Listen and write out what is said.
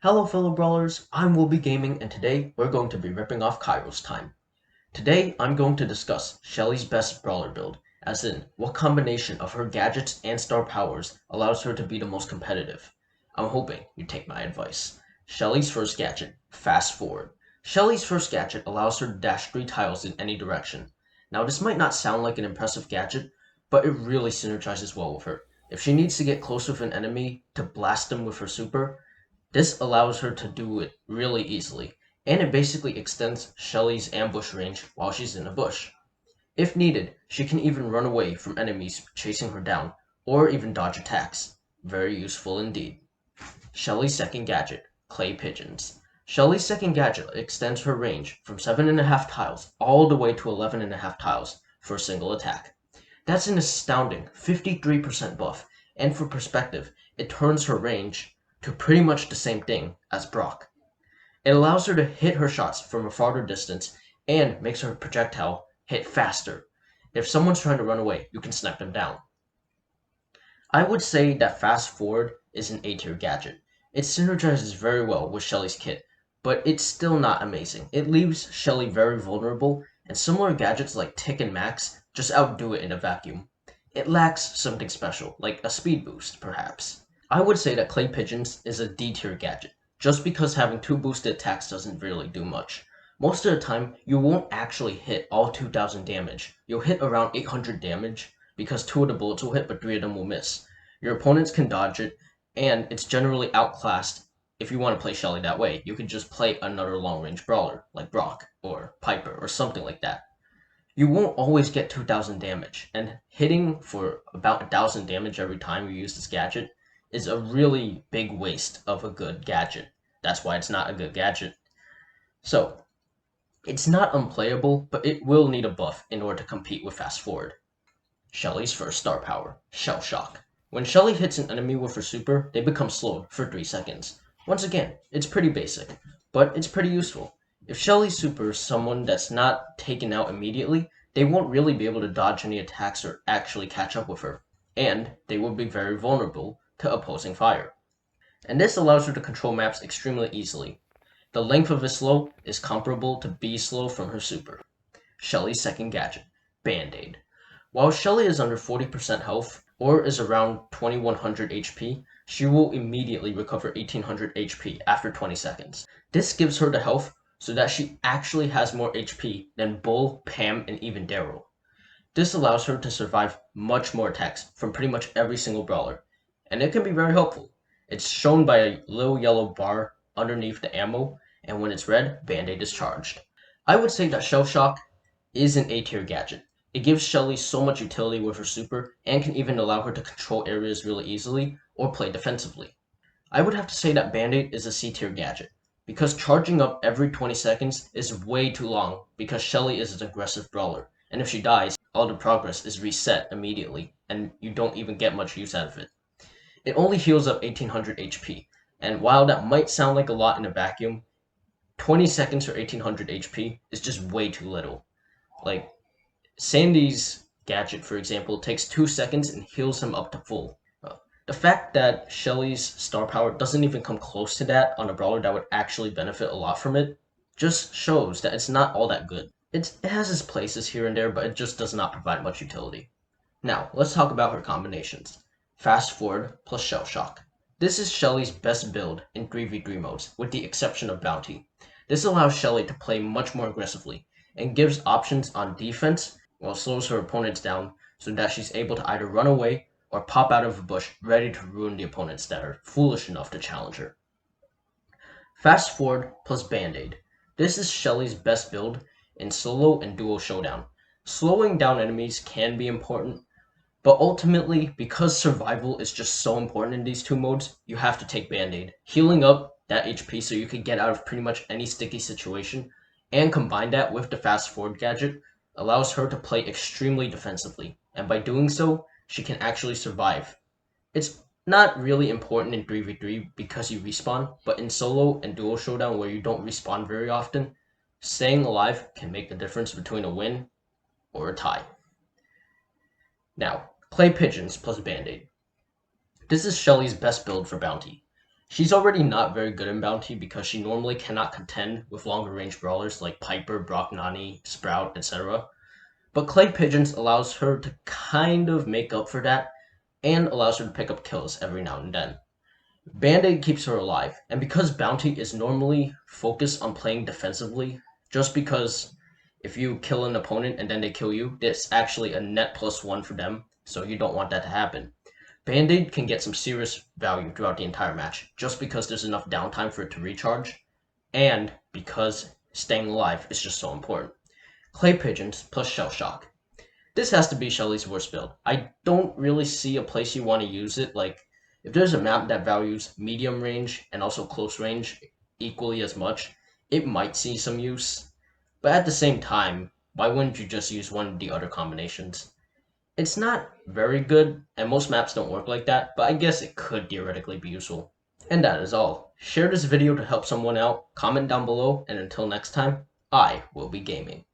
Hello fellow brawlers, I'm Will Be Gaming and today we're going to be ripping off KairosTime. Today I'm going to discuss Shelly's best brawler build, as in what combination of her gadgets and star powers allows her to be the most competitive. I'm hoping you take my advice. Shelly's first gadget, Fast Forward. Shelly's first gadget allows her to dash 3 tiles in any direction. Now this might not sound like an impressive gadget, but it really synergizes well with her. If she needs to get close with an enemy to blast them with her super, this allows her to do it really easily, and it basically extends Shelly's ambush range while she's in a bush. If needed, she can even run away from enemies chasing her down, or even dodge attacks. Very useful indeed. Shelly's second gadget, Clay Pigeons. Shelly's second gadget extends her range from 7.5 tiles all the way to 11.5 tiles for a single attack. That's an astounding 53% buff, and for perspective, it turns her range to pretty much the same thing as Brock. It allows her to hit her shots from a farther distance and makes her projectile hit faster. If someone's trying to run away, you can snipe them down. I would say that Fast Forward is an A tier gadget. It synergizes very well with Shelly's kit, but it's still not amazing. It leaves Shelly very vulnerable, and similar gadgets like Tick and Max just outdo it in a vacuum. It lacks something special, like a speed boost, perhaps. I would say that Clay Pigeons is a D tier gadget, just because having 2 boosted attacks doesn't really do much. Most of the time, you won't actually hit all 2000 damage. You'll hit around 800 damage, because 2 of the bullets will hit but 3 of them will miss. Your opponents can dodge it, and it's generally outclassed. If you want to play Shelly that way, you can just play another long-range brawler, like Brock, or Piper, or something like that. You won't always get 2000 damage, and hitting for about 1000 damage every time you use this gadget is a really big waste of a good gadget. That's why it's not a good gadget. So, it's not unplayable, but it will need a buff in order to compete with Fast Forward. Shelly's first star power, Shell Shock. When Shelly hits an enemy with her super, they become slowed for 3 seconds. Once again, it's pretty basic, but it's pretty useful. If Shelly supers someone that's not taken out immediately, they won't really be able to dodge any attacks or actually catch up with her, and they will be very vulnerable to opposing fire. And this allows her to control maps extremely easily. The length of his slow is comparable to B's slow from her super. Shelly's second gadget, Band-Aid. While Shelly is under 40% health, or is around 2100 HP, she will immediately recover 1800 HP after 20 seconds. This gives her the health so that she actually has more HP than Bull, Pam, and even Daryl. This allows her to survive much more attacks from pretty much every single brawler, and it can be very helpful. It's shown by a little yellow bar underneath the ammo, and when it's red, Band-Aid is charged. I would say that Shell Shock is an A tier gadget. It gives Shelly so much utility with her super, and can even allow her to control areas really easily, or play defensively. I would have to say that Band-Aid is a C tier gadget, because charging up every 20 seconds is way too long, because Shelly is an aggressive brawler, and if she dies, all the progress is reset immediately, and you don't even get much use out of it. It only heals up 1800 HP, and while that might sound like a lot in a vacuum, 20 seconds for 1800 HP is just way too little. Like, Sandy's gadget, for example, takes 2 seconds and heals him up to full. The fact that Shelly's star power doesn't even come close to that on a brawler that would actually benefit a lot from it just shows that it's not all that good. It has its places here and there, but it just does not provide much utility. Now, let's talk about her combinations. Fast Forward plus Shell Shock. This is Shelly's best build in 3v3 modes, with the exception of Bounty. This allows Shelly to play much more aggressively, and gives options on defense while slows her opponents down so that she's able to either run away or pop out of a bush ready to ruin the opponents that are foolish enough to challenge her. Fast Forward plus Band-Aid. This is Shelly's best build in solo and duo showdown. Slowing down enemies can be important, but ultimately, because survival is just so important in these 2 modes, you have to take Band-Aid. Healing up that HP so you can get out of pretty much any sticky situation, and combine that with the Fast Forward gadget, allows her to play extremely defensively, and by doing so, she can actually survive. It's not really important in 3v3 because you respawn, but in solo and duo showdown where you don't respawn very often, staying alive can make the difference between a win or a tie. Now, Clay Pigeons plus Band-Aid. This is Shelly's best build for Bounty. She's already not very good in Bounty because she normally cannot contend with longer range brawlers like Piper, Brock, Nani, Sprout, etc. But Clay Pigeons allows her to kind of make up for that and allows her to pick up kills every now and then. Band-Aid keeps her alive, and because Bounty is normally focused on playing defensively, just because if you kill an opponent and then they kill you, it's actually a net +1 for them, so you don't want that to happen. Band-Aid can get some serious value throughout the entire match, just because there's enough downtime for it to recharge, and because staying alive is just so important. Clay Pigeons plus Shell Shock. This has to be Shelly's worst build. I don't really see a place you want to use it. Like, if there's a map that values medium range and also close range equally as much, it might see some use. But at the same time, why wouldn't you just use one of the other combinations? It's not very good, and most maps don't work like that, but I guess it could theoretically be useful. And that is all. Share this video to help someone out, comment down below, and until next time, I will be gaming.